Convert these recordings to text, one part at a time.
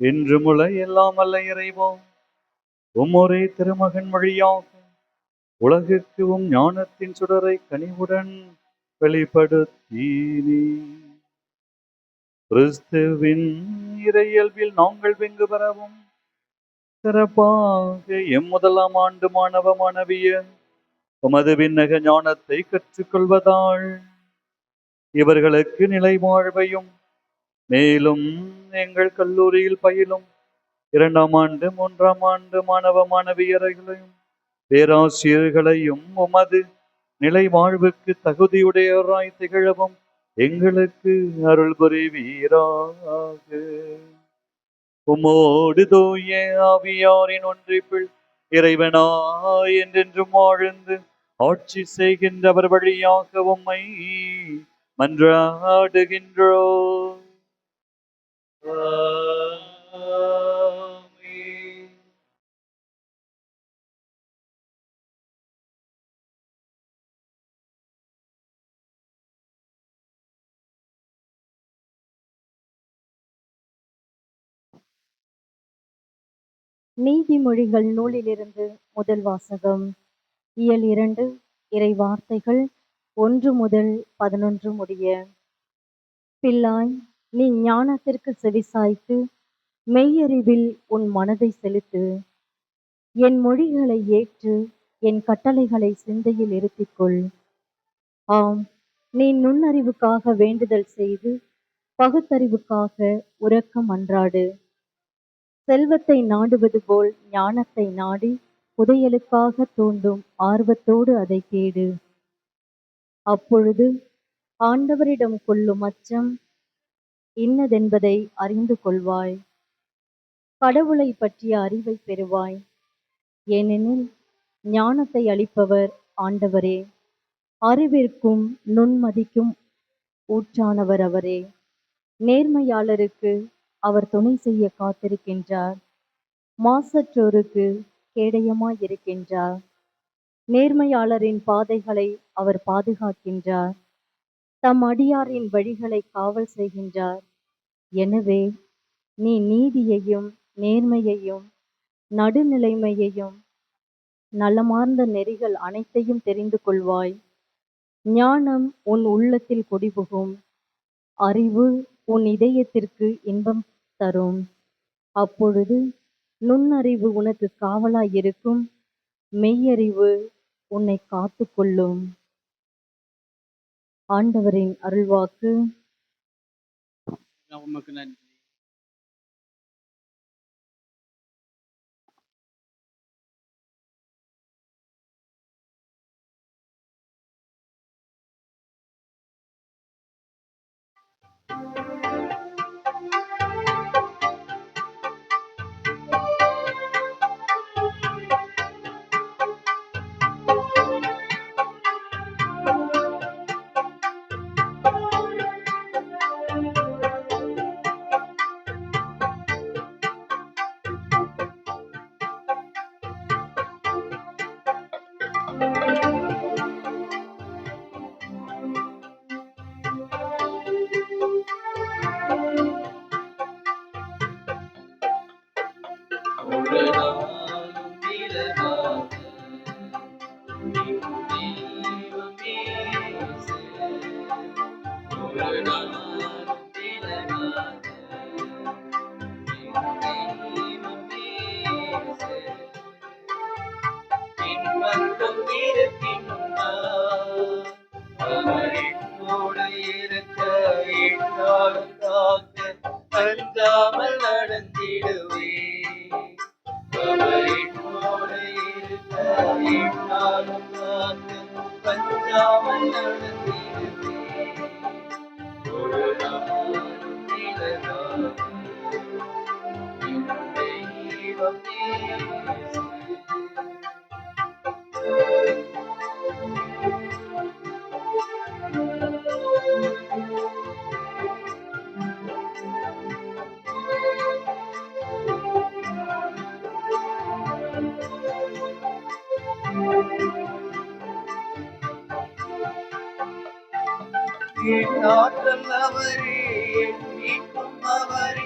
இன்று முளை எல்லாம் அல்ல இறைவோம் ஒரே திருமகன் வழியாக உலகிற்கு ஞானத்தின் சுடரை கனிவுடன் வெளிப்படுத்தீனே. கிறிஸ்துவின் இறையல்பில் நாங்கள் வெங்கு பெறவும் சிறப்பாக முதலாம் ஆண்டு மாணவ மாணவியர் உமது விண்ணக ஞானத்தை கற்றுக்கொள்வதால் இவர்களுக்கு நிலை வாழ்வையும், மேலும் எங்கள் கல்லூரியில் பயிலும் 2ஆம் ஆண்டு 3ஆம் ஆண்டு மாணவ மாணவியர்களையும் பேராசிரியர்களையும் உமது நிலை வாழ்வுக்கு தகுதியுடையவராய் திகழவும் எங்களுக்கு அருள் புரிவீராக. உமோடு தூய ஆவியாரின் ஒன்றிப்பில் இறைவனாய் என்றென்றும் வாழ்ந்து ஆட்சி செய்கின்றவர் வழியாக உம்மை மன்றாடுகின்றோம். நீதிமொழிகள் நூலிலிருந்து முதல் வாசகம். இயல் 2, இறை வார்த்தைகள் 1 முதல் 11 முடிய. பிள்ளாய், நீ ஞானத்திற்கு செவிசாய்த்து மெய்யறிவில் உன் மனதை செலுத்து. என் மொழிகளை ஏற்று என் கட்டளைகளை சிந்தையில் இருத்திக்கொள். ஆம், நீ நுண்ணறிவுக்காக வேண்டுதல் செய்து பகுத்தறிவுக்காக உரக்கம் அன்றாடு. செல்வத்தை நாடுவது போல் ஞானத்தை நாடி புதையலுக்காக தூண்டும் ஆர்வத்தோடு அதை தேடு. அப்பொழுது ஆண்டவரிடம் கொள்ளும் அச்சம் இன்னதென்பதை அறிந்து கொள்வாய். கடவுளை பற்றிய அறிவை பெறுவாய். ஏனெனில் ஞானத்தை அளிப்பவர் ஆண்டவரே, அறிவிற்கும் நுண்மதிக்கும் ஊற்றானவர் அவரே. நேர்மையாளருக்கு அவர் துணை செய்ய காத்திருக்கின்றார். மாசற்றோருக்கு கேடயமாயிருக்கின்றார். நேர்மையாளரின் பாதைகளை அவர் பாதுகாக்கின்றார். தம் அடியாரின் வழிகளை காவல் செய்கின்றார். எனவே நீ நீதியையும் நேர்மையையும் நடுநிலைமையையும் நலமார்ந்த நெறிகள் அனைத்தையும் தெரிந்து கொள்வாய். ஞானம் உன் உள்ளத்தில் குடிபுகும். அறிவு உன் இதயத்திற்கு இன்பம் தரும். அப்பொழுது நுண்ணறிவு உனக்கு காவலாயிருக்கும். மெய்யறிவு உன்னை காத்து கொள்ளும். ஆண்டவரின் அருள்வாக்கு. உமக்கு நன்றி. ஆற்றல் அவரே, மீட்கும் அவரே,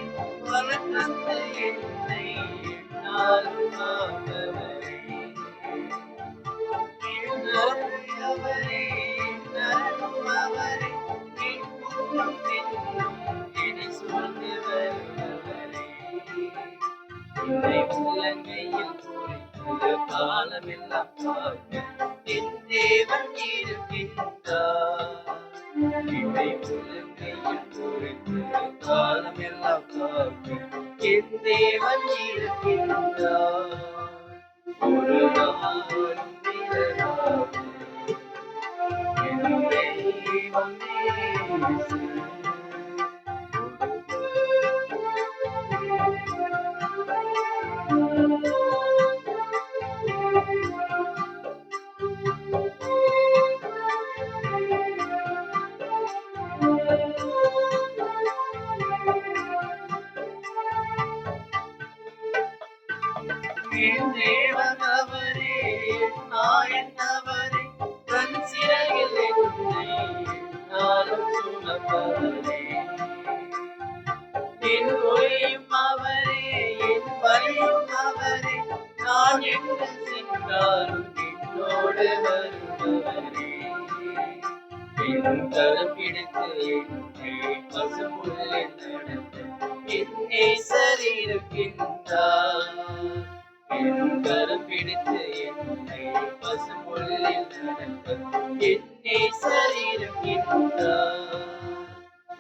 வளர்த்தந்தை காலமெல்லாம் காக்க என் தேவன் இருக்கின்றார். இவை உலகையில் பொறுத்து காலமெல்லாம் காக்க என் தேவன் இருக்கின்றார். ஒரு நாளும் விலகாது என் தெய்வம் இயேசு. என் தேவன் அவரே, என் நாயன் அவரே, தன் சிறையில் என்னை நாளும் சுமப்பவரே. என் ஒளியும் அவரே, என் வழியும் அவரே, நான் எங்கு சென்றாலும் என்னோடு வருபவரே. என் கரம் பிடித்து என்னை பசும்புல்லில் நடத்த என் நேசர் இருக்கின்றார். என் கரம் பிடித்து என்னை பசும்புல்லில் நடத்த என் நேசர் இருக்கின்றார்.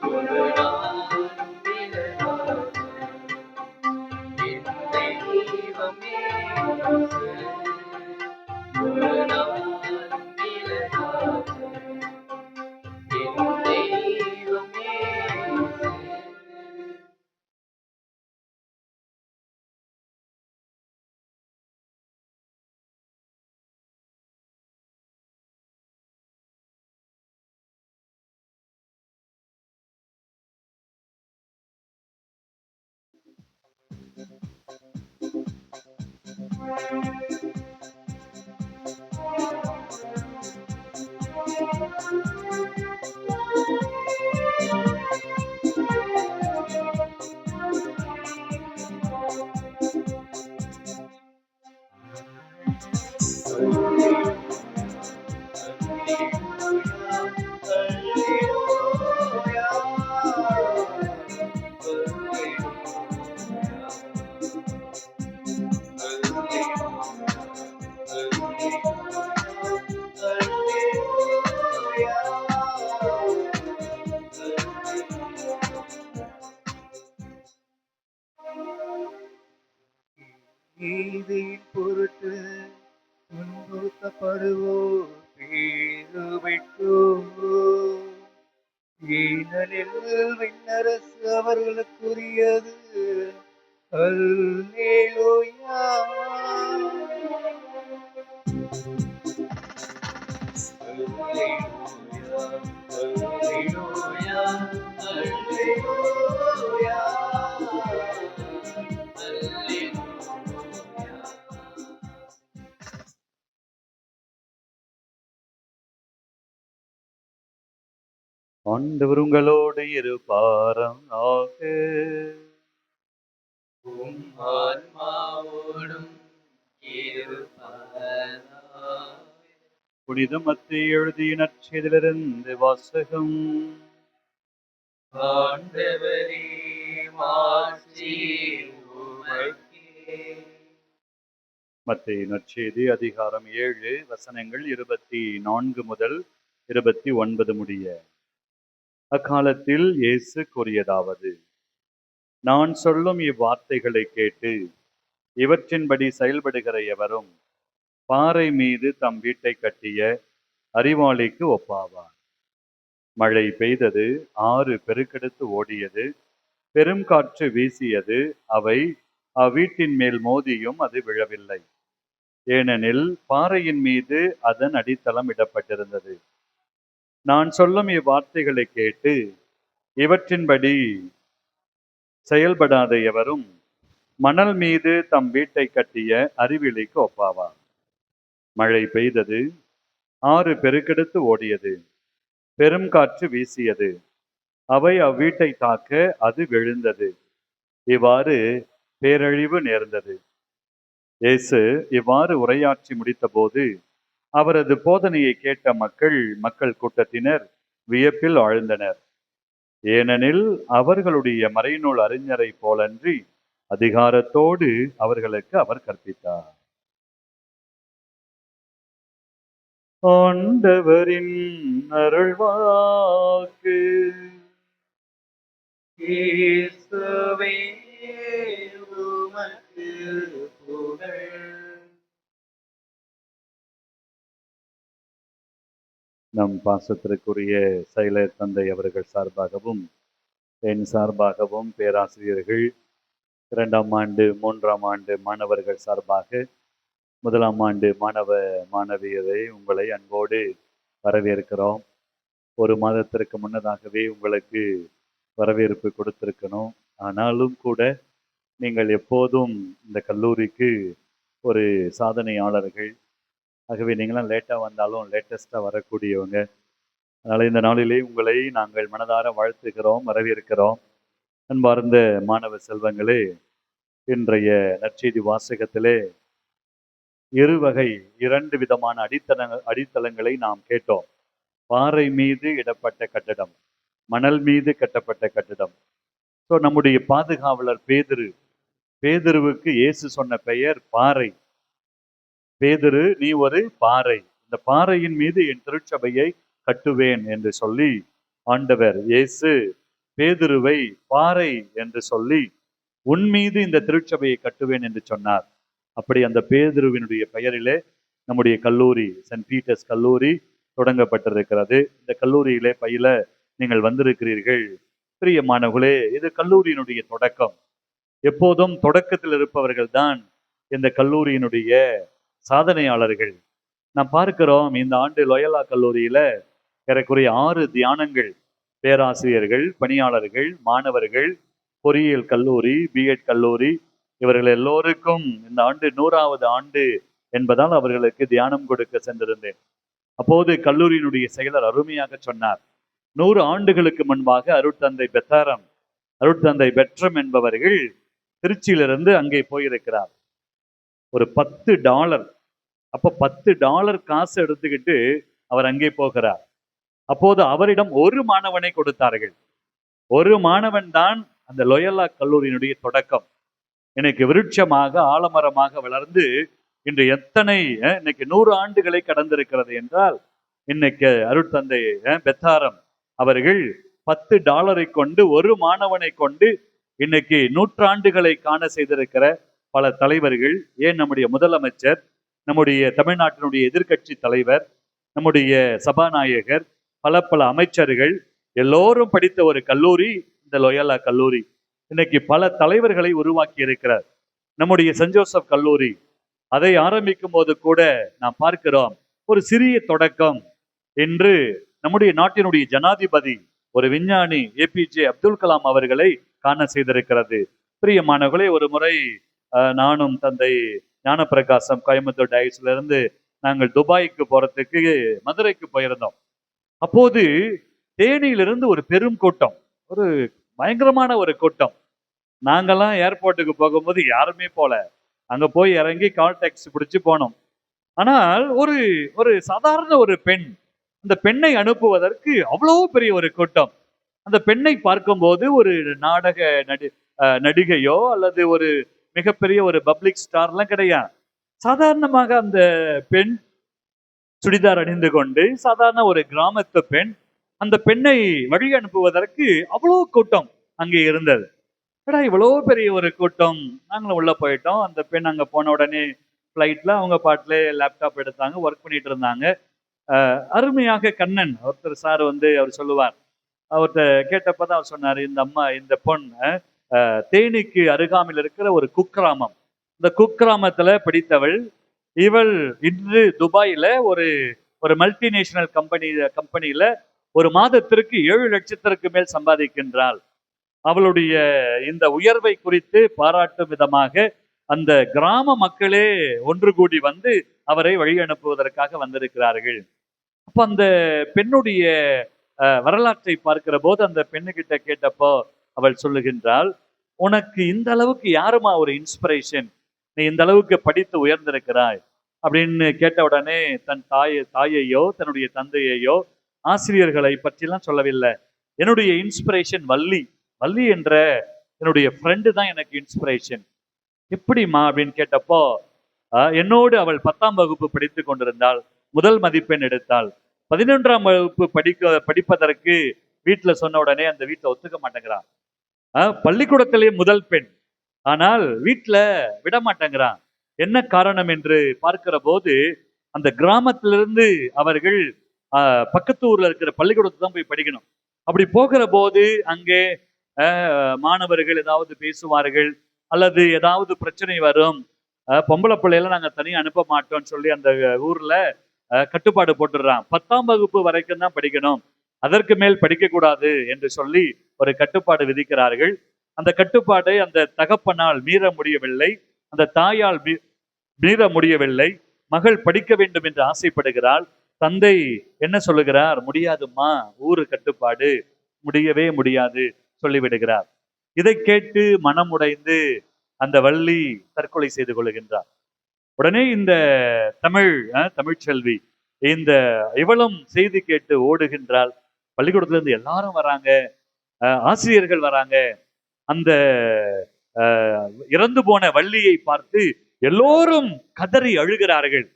ஒரு நாளும் விலகாது என் தெய்வம் இயேசு. ஒரு நாளும் விலகாது என் தெய்வம் இயேசு. நீதியின் பொருட்டு துன்புறுத்தப்படுவோர் பேருவிட்டோ. ஏனெனில் விண்ணரசு அவர்களுக்குரியது. அல்லேலூயா. அல்லேலூயா, அல்லேலூயா, அல்லேலூயா, அல்லேலூயா. ஆண்டவர் உங்களோடு இருப்பாராக. உம் ஆன்மாவோடும் இருப்பாராக. புனித மத்தேயு எழுதிய நற்செய்தியிலிருந்து வாசகம். ஆண்டவரே, மாட்சி உமக்கே. மத்தேயு நற்செய்தி அதிகாரம் 7 வசனங்கள் 24 முதல் 29 முடிய. அக்காலத்தில் இயேசு கூறியதாவது: நான் சொல்லும் இவ்வார்த்தைகளை கேட்டு இவற்றின்படி செயல்படுகிற எவரும் பாறை மீது தம் வீட்டை கட்டிய அறிவாளிக்கு ஒப்பாவார். மழை பெய்தது, ஆறு பெருக்கெடுத்து ஓடியது, பெரும் காற்று வீசியது, அவை அவ்வீட்டின் மேல் மோதியும் அது விழவில்லை. ஏனெனில் பாறையின் மீது அதன் அடித்தளம் இடப்பட்டிருந்தது. நான் சொல்லும் இவ்வார்த்தைகளை கேட்டு இவற்றின்படி செயல்படாத எவரும் மணல் மீது தம் வீட்டை கட்டிய அறிவிலிக்கு ஒப்பாவார். மழை பெய்தது, ஆறு பெருக்கெடுத்து ஓடியது, பெரும் காற்று வீசியது, அவை அவ்வீட்டை தாக்க அது விழுந்தது. இவ்வாறு பேரழிவு நேர்ந்தது. இயேசு இவ்வாறு உரையாற்றி முடித்தபோது அவரது போதனையை கேட்ட மக்கள் கூட்டத்தினர் வியப்பில் ஆழ்ந்தனர். ஏனெனில் அவர்களுடைய மறைநூல் அறிஞரை போலன்றி அதிகாரத்தோடு அவர்களுக்கு அவர் கற்பித்தார். ஆண்டவரின் அருள்வாக்கு. இயேசுவே உமக்கு புகழ். நம் பாசத்திற்குரிய செயலர் தந்தை அவர்கள் சார்பாகவும் என் சார்பாகவும் பேராசிரியர்கள், 2ஆம் ஆண்டு 3ஆம் ஆண்டு மாணவர்கள் சார்பாக 1ஆம் ஆண்டு மாணவ மாணவியரை உங்களை அன்போடு வரவேற்கிறோம். ஒரு மாதத்திற்கு முன்னதாகவே உங்களுக்கு வரவேற்பு கொடுத்திருக்கணும். ஆனாலும் கூட நீங்கள் எப்போதும் இந்த கல்லூரிக்கு ஒரு சாதனையாளர்கள். ஆகவே நீங்களாம் லேட்டாக வந்தாலும் லேட்டஸ்ட்டாக வரக்கூடியவங்க. அதனால் இந்த நாளிலே உங்களை நாங்கள் மனதார வாழ்த்துகிறோம், வரவேற்கிறோம். அன்பார்ந்த மாணவ செல்வங்களே, இன்றைய நற்செய்தி வாசகத்திலே இருவகை 2 விதமான அடித்தளங்களை நாம் கேட்டோம். பாறை மீது இடப்பட்ட கட்டடம், மணல் மீது கட்டப்பட்ட கட்டடம். ஸோ நம்முடைய பாதுகாவலர் பேதுருவுக்கு இயேசு சொன்ன பெயர் பாறை. பேதுரு, நீ ஒரு பாறை, இந்த பாறையின் மீது என் திருச்சபையை கட்டுவேன் என்று சொல்லி ஆண்டவர் இயேசு பேதுருவை பாறை என்று சொல்லி உன் மீது இந்த திருச்சபையை கட்டுவேன் என்று சொன்னார். அப்படி அந்த பேதுருவினுடைய பெயரிலே நம்முடைய கல்லூரி, சென்ட் பீட்டர்ஸ் கல்லூரி தொடங்கப்பட்டிருக்கிறது. இந்த கல்லூரியிலே பயில நீங்கள் வந்திருக்கிறீர்கள். பிரியமானவர்களே, இது கல்லூரியினுடைய தொடக்கம். எப்போதும் தொடக்கத்தில் இருப்பவர்கள் தான் இந்த கல்லூரியினுடைய சாதனையாளர்கள். நாம் பார்க்கிறோம், இந்த ஆண்டு லோயலா கல்லூரியில ஏறக்குறைய 6 தியானங்கள், பேராசிரியர்கள், பணியாளர்கள், மாணவர்கள், பொறியியல் கல்லூரி, பிஎட் கல்லூரி, இவர்கள் எல்லோருக்கும் இந்த ஆண்டு 100வது ஆண்டு என்பதால் அவர்களுக்கு தியானம் கொடுக்க சென்றிருந்தேன். அப்போது கல்லூரியினுடைய செயலர் அருமையாக சொன்னார், 100 ஆண்டுகளுக்கு முன்பாக அருட்தந்தை பெட்ரம் என்பவர்கள் திருச்சியிலிருந்து அங்கே போயிருக்கிறார். ஒரு $10, அப்ப $10 காசு எடுத்துக்கிட்டு அவர் அங்கே போகிறார். அப்போது அவரிடம் ஒரு மாணவனை கொடுத்தார்கள். ஒரு மாணவன் தான் அந்த லோயலா கல்லூரியினுடைய தொடக்கம். இன்னைக்கு விருட்சமாக, ஆலமரமாக வளர்ந்து இன்று இன்னைக்கு 100 ஆண்டுகளை கடந்திருக்கிறது என்றால், இன்னைக்கு அருட்தந்தை பெத்தாரம் அவர்கள் $10 கொண்டு ஒரு மாணவனை கொண்டு இன்னைக்கு 100 ஆண்டுகளை காண செய்திருக்கிற பல தலைவர்கள், ஏன் நம்முடைய முதலமைச்சர், நம்முடைய தமிழ்நாட்டினுடைய எதிர்க்கட்சி தலைவர், நம்முடைய சபாநாயகர், பல அமைச்சர்கள் எல்லோரும் படித்த ஒரு கல்லூரி இந்த லோயலா கல்லூரி. இன்னைக்கு பல தலைவர்களை உருவாக்கி இருக்கிறார். நம்முடைய சென்ட் ஜோசப் கல்லூரி, அதை ஆரம்பிக்கும் போது கூட நாம் பார்க்கிறோம், ஒரு சிறிய தொடக்கம். என்று நம்முடைய நாட்டினுடைய ஜனாதிபதி, ஒரு விஞ்ஞானி ஏபிஜே அப்துல் கலாம் அவர்களை காண செய்திருக்கிறது. பிரியமானவர்களே, ஒரு முறை நானும் தந்தை ஞானப்பிரகாசம் கோயம்புத்தூர் டயஸ்ல இருந்து நாங்கள் துபாய்க்கு போறதுக்கு மதுரைக்கு போயிருந்தோம். அப்போது தேனியிலிருந்து ஒரு பெரும் கூட்டம், ஒரு பயங்கரமான ஒரு கூட்டம். நாங்கெல்லாம் ஏர்போர்ட்டுக்கு போகும்போது யாருமே போல, அங்க போய் இறங்கி கால் டாக்ஸி பிடிச்சு போனோம். ஆனால் ஒரு ஒரு சாதாரண ஒரு பெண், அந்த பெண்ணை அனுப்புவதற்கு அவ்வளோ பெரிய ஒரு கூட்டம். அந்த பெண்ணை பார்க்கும்போது ஒரு நாடக நடிகையோ அல்லது ஒரு மிகப்பெரிய ஒரு பப்ளிக் ஸ்டார்லாம் கிடையாது. சாதாரணமாக அந்த பெண் சுடிதார் அணிந்து கொண்டு, சாதாரண ஒரு கிராமத்து பெண், அந்த பெண்ணை வழி அனுப்புவதற்கு அவ்வளோ கூட்டம் அங்கே இருந்தது. இவ்வளோ பெரிய ஒரு கூட்டம். நாங்களும் உள்ள போயிட்டோம். அந்த பெண் அங்கே போன உடனே ஃப்ளைட்ல அவங்க பாட்டிலே லேப்டாப் எடுத்தாங்க, ஒர்க் பண்ணிட்டு இருந்தாங்க. அருமையாக கண்ணன் ஒருத்தர் சார் அவர் சொல்லுவார், அவர்கிட்ட கேட்டப்பதான் அவர் சொன்னார், இந்த பொண்ணு தேனிக்கு அருகாமையில் இருக்கிற ஒரு குக்கிராமம், இந்த குக்கிராமத்துல படித்தவள். இவள் இன்று துபாயில ஒரு மல்டிநேஷனல் கம்பெனியில ஒரு மாதத்திற்கு 7 லட்சத்திற்கு மேல் சம்பாதிக்கின்றாள். அவளுடைய இந்த உயர்வை குறித்து பாராட்டும் விதமாக அந்த கிராம மக்களே ஒன்று கூடி அவரை வழி அனுப்புவதற்காக வந்திருக்கிறார்கள். அப்ப அந்த பெண்ணுடைய வரலாற்றை பார்க்கிற போது அந்த பெண்ணுகிட்ட கேட்டப்போ அவள் சொல்லுகின்றாள், உனக்கு இந்த அளவுக்கு யாருமா ஒரு இன்ஸ்பிரேஷன், நீ இந்த அளவுக்கு படித்து உயர்ந்திருக்கிறாய் அப்படின்னு கேட்ட உடனே தன் தாயையோ தன்னுடைய தந்தையையோ ஆசிரியர்களை பற்றிலாம் சொல்லவில்லை. என்னுடைய இன்ஸ்பிரேஷன் வள்ளி என்ற என்னுடைய ஃப்ரெண்டு தான் எனக்கு இன்ஸ்பிரேஷன். எப்படிமா அப்படின்னு கேட்டப்போ, என்னோடு அவள் 10ஆம் வகுப்பு படித்து கொண்டிருந்தாள். முதல் மதிப்பெண் எடுத்தாள். 11ஆம் வகுப்பு படிப்பதற்கு வீட்டுல சொன்ன உடனே அந்த வீட்டுல ஒத்துக்க மாட்டேங்கிறான். பள்ளிக்கூடத்திலேயே முதல் பெண், ஆனால் வீட்டுல விட மாட்டேங்கிறான். என்ன காரணம் என்று பார்க்கிற போது அந்த கிராமத்திலிருந்து அவர்கள் பக்கத்து ஊர்ல இருக்கிற பள்ளிக்கூடத்தை தான் போய் படிக்கணும். அப்படி போகிற போது அங்கே மாணவர்கள் ஏதாவது பேசுவார்கள், அல்லது ஏதாவது பிரச்சனை வரும், பொம்பளை பிள்ளையெல்லாம் நாங்க தனியா அனுப்ப மாட்டோம்னு சொல்லி அந்த ஊர்ல கட்டுப்பாடு போட்டுடுறான். 10ஆம் வகுப்பு வரைக்கும் தான் படிக்கணும், அதற்கு மேல் படிக்க கூடாது என்று சொல்லி ஒரு கட்டுப்பாடு விதிக்கிறார்கள். அந்த கட்டுப்பாடை அந்த தகப்பனால் மீற முடியவில்லை, அந்த தாயால் மீற முடியவில்லை. மகள் படிக்க வேண்டும் என்று ஆசைப்படுகிறாள். தந்தை என்ன சொல்லுகிறார்? முடியாதும்மா, ஊரு கட்டுப்பாடு, முடியவே முடியாது சொல்லிவிடுகிறார். இதை கேட்டு மனமுடைந்து அந்த வள்ளி தற்கொலை செய்து கொள்ளுகின்றார். உடனே இந்த தமிழ்ச்செல்வி இவளும் செய்தி கேட்டு ஓடுகின்றாள். பள்ளிக்கூடத்துல இருந்து எல்லாரும் வராங்க, ஆசிரியர்கள் வராங்க. அந்த இறந்து போன வள்ளியை பார்த்து எல்லோரும் கதறி அழுகிறார்கள்.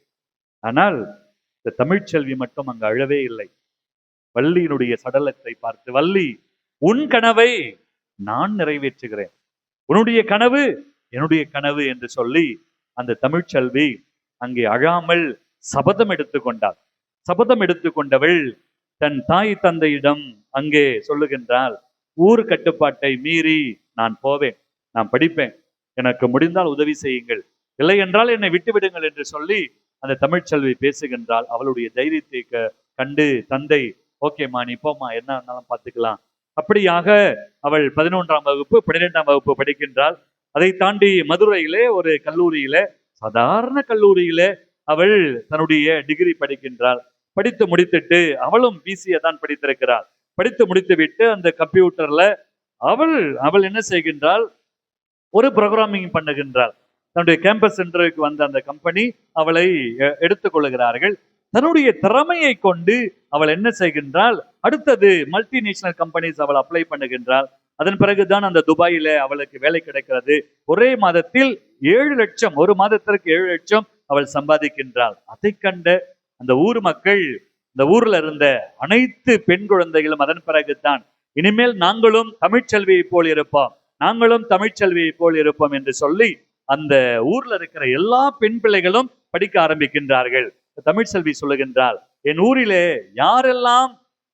ஆனால் இந்த தமிழ்ச்செல்வி மட்டும் அங்கு அழவே இல்லை. வள்ளியினுடைய சடலத்தை பார்த்து, வள்ளி, உன் கனவை நான் நிறைவேற்றுகிறேன், உன்னுடைய கனவு என்னுடைய கனவு என்று சொல்லி அந்த தமிழ்ச்செல்வி அங்கே அழாமல் சபதம் எடுத்துக்கொண்டாள். சபதம் எடுத்துக்கொண்டவள் தன் தாய் தந்தையிடம் அங்கே சொல்லுகின்றாள், ஊர் கட்டுப்பாட்டை மீறி நான் போவேன், நான் படிப்பேன், எனக்கு முடிந்தால் உதவி செய்யுங்கள், இல்லை என்றால் என்னை விட்டு விடுங்கள் என்று சொல்லி அந்த தமிழ்ச்செல்வி பேசுகின்றாள். அவளுடைய தைரியத்தை கண்டு தந்தை, ஓகேம்மா நீ போமா, என்ன இருந்தாலும் பார்த்துக்கலாம். அப்படியாக அவள் 11ஆம் வகுப்பு 12ஆம் வகுப்பு படிக்கின்றாள். அதை தாண்டி மதுரையிலே ஒரு கல்லூரியில, சாதாரண கல்லூரியில அவள் தன்னுடைய டிகிரி படிக்கின்றாள். படித்து முடித்துட்டு அவளும் பிசிஏ தான் படித்திருக்கிறாள். படித்து முடித்து விட்டு அந்த கம்ப்யூட்டர்ல அவள் என்ன செய்கின்றாள்? ஒரு ப்ரோக்ராமிங் பண்ணுகின்றாள். தன்னுடைய கேம்பஸ் சென்டருக்கு வந்த அந்த கம்பெனி அவளை எடுத்துக்கொள்ளுகிறார்கள். தன்னுடைய திறமையை கொண்டு அவள் என்ன செய்கின்றாள்? அடுத்தது மல்டிநேஷனல் கம்பெனிஸ் அவள் அப்ளை பண்ணுகின்றாள். அதன் பிறகுதான் அந்த துபாயில அவளுக்கு வேலை கிடைக்கிறது. ஒரே மாதத்தில் 7 லட்சம், ஒரு மாதத்திற்கு 7 லட்சம் அவள் சம்பாதிக்கின்றாள். அதை கண்ட அந்த ஊர் மக்கள், இந்த ஊர்ல இருந்த அனைத்து பெண் குழந்தைகளும் அதன் பிறகுதான், இனிமேல் நாங்களும் தமிழ்ச்செல்வியை போல் இருப்போம், நாங்களும் தமிழ்ச்செல்வியை போல் இருப்போம் என்று சொல்லி அந்த ஊர்ல இருக்கிற எல்லா பெண் பிள்ளைகளும் படிக்க ஆரம்பிக்கின்றார்கள். தமிழ்ச்செல்வி சொல்லுகின்றாள், என் ஊரிலே யாரெல்லாம்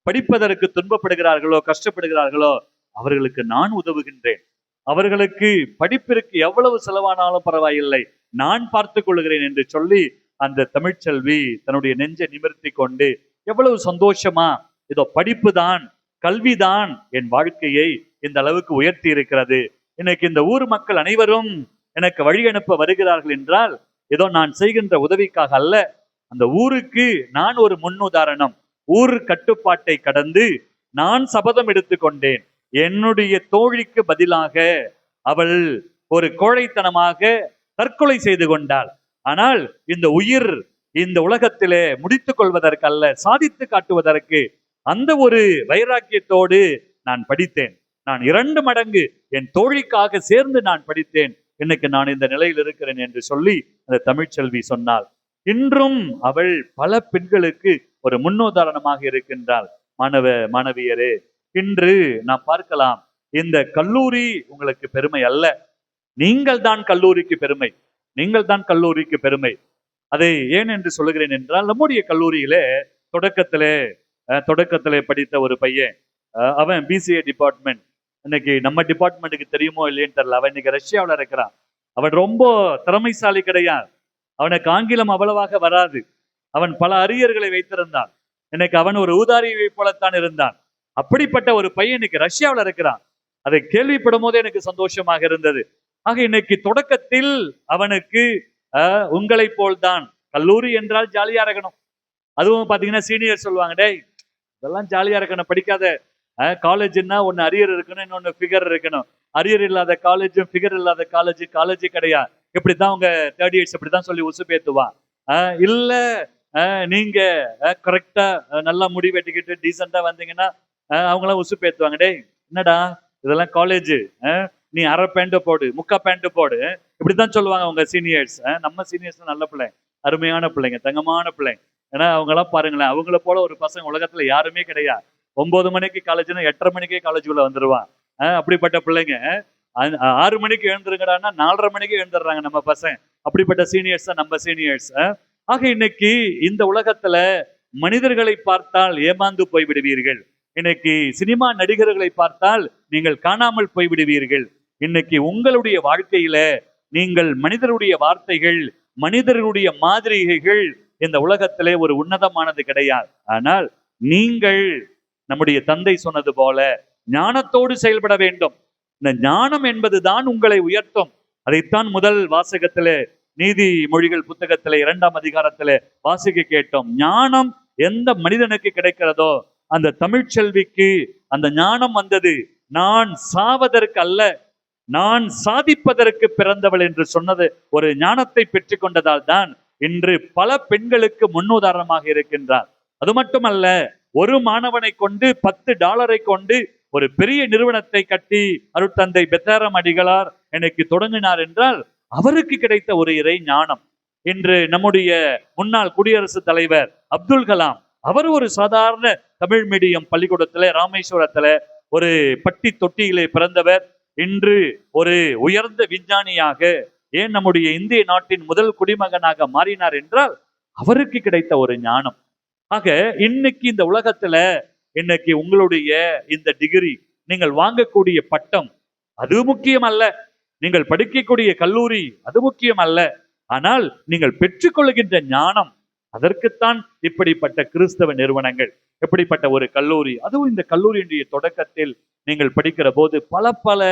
படிப்பதற்கு துன்பப்படுகிறார்களோ, கஷ்டப்படுகிறார்களோ, அவர்களுக்கு நான் உதவுகின்றேன். அவர்களுக்கு படிப்பிற்கு எவ்வளவு செலவானாலும் பரவாயில்லை, நான் பார்த்துக் கொள்கிறேன் என்று சொல்லி அந்த தமிழ்ச்செல்வி தன்னுடைய நெஞ்சை நிமிர்த்தி கொண்டு, எவ்வளவு சந்தோஷமா, இதோ படிப்பு தான், கல்விதான் என் வாழ்க்கையை இந்த அளவுக்கு உயர்த்தி இருக்கிறது. இன்னைக்கு இந்த ஊர் மக்கள் அனைவரும் எனக்கு வழி அனுப்ப வருகிறார்கள் என்றால் ஏதோ நான் செய்கின்ற உதவிக்காக அல்ல, அந்த ஊருக்கு நான் ஒரு முன்னுதாரணம். ஊர் கட்டுப்பாட்டை கடந்து நான் சபதம் எடுத்துக்கொண்டேன். என்னுடைய தோழிக்கு பதிலாக அவள் ஒரு கோழைத்தனமாக தற்கொலை செய்து கொண்டாள். ஆனால் இந்த உயிர் இந்த உலகத்திலே முடித்துக் கொள்வதற்கு அல்ல, சாதித்து காட்டுவதற்கு. அந்த ஒரு வைராக்கியத்தோடு நான் படித்தேன். நான் 2 மடங்கு என் தோழிக்காக சேர்ந்து நான் படித்தேன். இன்னைக்கு நான் இந்த நிலையில் இருக்கிறேன் என்று சொல்லி அந்த தமிழ்ச்செல்வி சொன்னாள். இன்றும் அவள் பல பெண்களுக்கு ஒரு முன்னுதாரணமாக இருக்கின்றாள். மாணவியரே, இன்று நாம் பார்க்கலாம், இந்த கல்லூரி உங்களுக்கு பெருமை அல்ல, நீங்கள் தான் கல்லூரிக்கு பெருமை, நீங்கள் தான் கல்லூரிக்கு பெருமை. அதை ஏன் என்று சொல்லுகிறேன் என்றால், நம்முடைய கல்லூரியிலே தொடக்கத்திலே படித்த ஒரு பையன், அவன் பிசிஏ டிபார்ட்மெண்ட். இன்னைக்கு நம்ம டிபார்ட்மெண்ட்டுக்கு தெரியுமோ இல்லைன்னு தெரியல, அவன் இன்னைக்கு ரஷ்யாவில் இருக்கிறான். அவன் ரொம்ப திறமைசாலி கிடையாது, அவனுக்கு ஆங்கிலம் அவ்வளவாக வராது. அவன் பல அரியர்களை வைத்திருந்தான். இன்னைக்கு அவன் ஒரு ஊதாரியை போலத்தான் இருந்தான். அப்படிப்பட்ட ஒரு பையன் இன்னைக்கு ரஷ்யாவில் இருக்கிறான். அதை கேள்விப்படும் போதே எனக்கு சந்தோஷமாக இருந்தது. ஆக இன்னைக்கு தொடக்கத்தில் அவனுக்கு உங்களை போல்தான், கல்லூரி என்றால் ஜாலியா இருக்கணும். அதுவும் பாத்தீங்கன்னா சீனியர் சொல்லுவாங்க, டேய் இதெல்லாம் ஜாலியா இருக்கணும், படிக்காத. காலேஜ்னா ஒன்னு அரியர் இருக்கணும், இன்னொன்னு ஃபிகர் இருக்கணும். அரியர் இல்லாத காலேஜும் ஃபிகர் இல்லாத காலேஜ் கிடையாது. இப்படித்தான் உங்க தேர்ட் இயர்ஸ் இப்படித்தான் சொல்லி உசுப்பேத்துவான். இல்ல நீங்க கரெக்டா நல்லா முடி வெட்டிக்கிட்டு டீசெண்டா வந்தீங்கன்னா அவங்களாம் உசுப்பேத்துவாங்க, டேய் என்னடா இதெல்லாம் காலேஜ், நீ அரை பேண்ட் போடு, முக்கா பேண்ட் போடு, இப்படித்தான் சொல்லுவாங்க உங்க சீனியர்ஸ். நம்ம சீனியர்ஸ் நல்ல பிள்ளை, அருமையான பிள்ளைங்க, தங்கமான பிள்ளைங்க. ஏன்னா அவங்க எல்லாம் பாருங்களேன், அவங்கள போல ஒரு பசங்க உலகத்துல யாருமே கிடையாது. 9 மணிக்கு காலேஜ்னா 8:30 மணிக்கே காலேஜுக்குள்ள வந்துருவான். அப்படிப்பட்ட பிள்ளைங்க 6 மணிக்கு எழுந்துருங்கடான்னா 4:30 மணிக்கு எழுந்துடுறாங்க நம்ம பசங்க. அப்படிப்பட்ட சீனியர்ஸ் தான் நம்ம சீனியர்ஸ். ஆக இன்னைக்கு இந்த உலகத்துல மனிதர்களை பார்த்தால் ஏமாந்து போய் விடுவீர்கள். இன்னைக்கு சினிமா நடிகர்களை பார்த்தால் நீங்கள் காணாமல் போய் விடுவீர்கள். இன்னைக்கு உங்களுடைய வாழ்க்கையில நீங்கள் மனிதருடைய வார்த்தைகள், மனிதர்களுடைய மாதிரிகள் இந்த உலகத்திலே ஒரு உன்னதமானது கிடையாது. ஆனால் நீங்கள் நம்முடைய தந்தை சொன்னது போல ஞானத்தோடு செயல்பட வேண்டும். இந்த ஞானம் என்பதுதான் உங்களை உயர்த்தும். அதைத்தான் முதல் வாசகத்திலே நீதிமொழிகள் புத்தகத்திலே 2ஆம் அதிகாரத்திலே வாசிக்க கேட்டோம். ஞானம் எந்த மனிதனுக்கு கிடைக்கிறதோ அந்த தமிழ்ச்செல்விக்கு அந்த ஞானம் வந்தது. நான் சாவதற்கு அல்ல, நான் சாதிப்பதற்கு பிறந்தவள் என்று சொன்னது ஒரு ஞானத்தை பெற்றுக் கொண்டதால் தான் இன்று பல பெண்களுக்கு முன்னுதாரணமாக இருக்கின்றார். அது மட்டுமல்ல, ஒரு மாணவனை கொண்டு $10 கொண்டு ஒரு பெரிய நிறுவனத்தை கட்டி அருட்தந்தை பெத்தாரம் அடிகளார் எனக்கு தொடங்கினார் என்றால் அவருக்கு கிடைத்த ஒரு இறை ஞானம். இன்று நம்முடைய முன்னாள் குடியரசுத் தலைவர் அப்துல் கலாம், அவர் ஒரு சாதாரண தமிழ் மீடியம் பள்ளிக்கூடத்துல ராமேஸ்வரத்துல ஒரு பட்டி தொட்டியிலே பிறந்தவர். இன்று ஒரு உயர்ந்த விஞ்ஞானியாக, ஏன் நம்முடைய இந்திய நாட்டின் முதல் குடிமகனாக மாறினார் என்றால் அவருக்கு கிடைத்த ஒரு ஞானம். ஆக இன்னைக்கு இந்த உலகத்துல இன்னைக்கு உங்களுடைய இந்த டிகிரி, நீங்கள் வாங்கக்கூடிய பட்டம் அது முக்கியம் அல்ல, நீங்கள் படிக்கக்கூடிய கல்லூரி அது முக்கியம் அல்ல. ஆனால் நீங்கள் பெற்றுக்கொள்கின்ற ஞானம், அதற்குத்தான் இப்படிப்பட்ட கிறிஸ்தவ நிறுவனங்கள், இப்படிப்பட்ட ஒரு கல்லூரி. அதுவும் இந்த கல்லூரியினுடைய தொடக்கத்தில் நீங்கள் படிக்கிற போது பல பல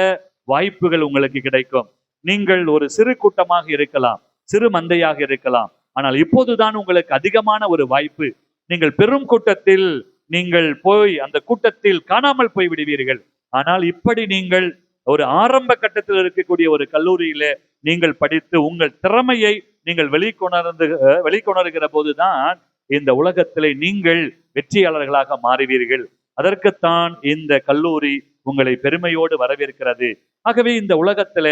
வாய்ப்புகள் உங்களுக்கு கிடைக்கும். நீங்கள் ஒரு சிறு கூட்டமாக இருக்கலாம், சிறு மந்தையாக இருக்கலாம். ஆனால் இப்போதுதான் உங்களுக்கு அதிகமான ஒரு வாய்ப்பு. நீங்கள் பெரும் கூட்டத்தில் நீங்கள் போய் அந்த கூட்டத்தில் காணாமல் போய் விடுவீர்கள். ஆனால் இப்படி நீங்கள் ஒரு ஆரம்ப கட்டத்தில் இருக்கக்கூடிய ஒரு கல்லூரியில நீங்கள் படித்து உங்கள் திறமையை நீங்கள் வெளிக்கொணர்கிற போதுதான் இந்த உலகத்திலே நீங்கள் வெற்றியாளர்களாக மாறுவீர்கள். அதற்குத்தான் இந்த கல்லூரி உங்களை பெருமையோடு வரவேற்கிறது. ஆகவே இந்த உலகத்துல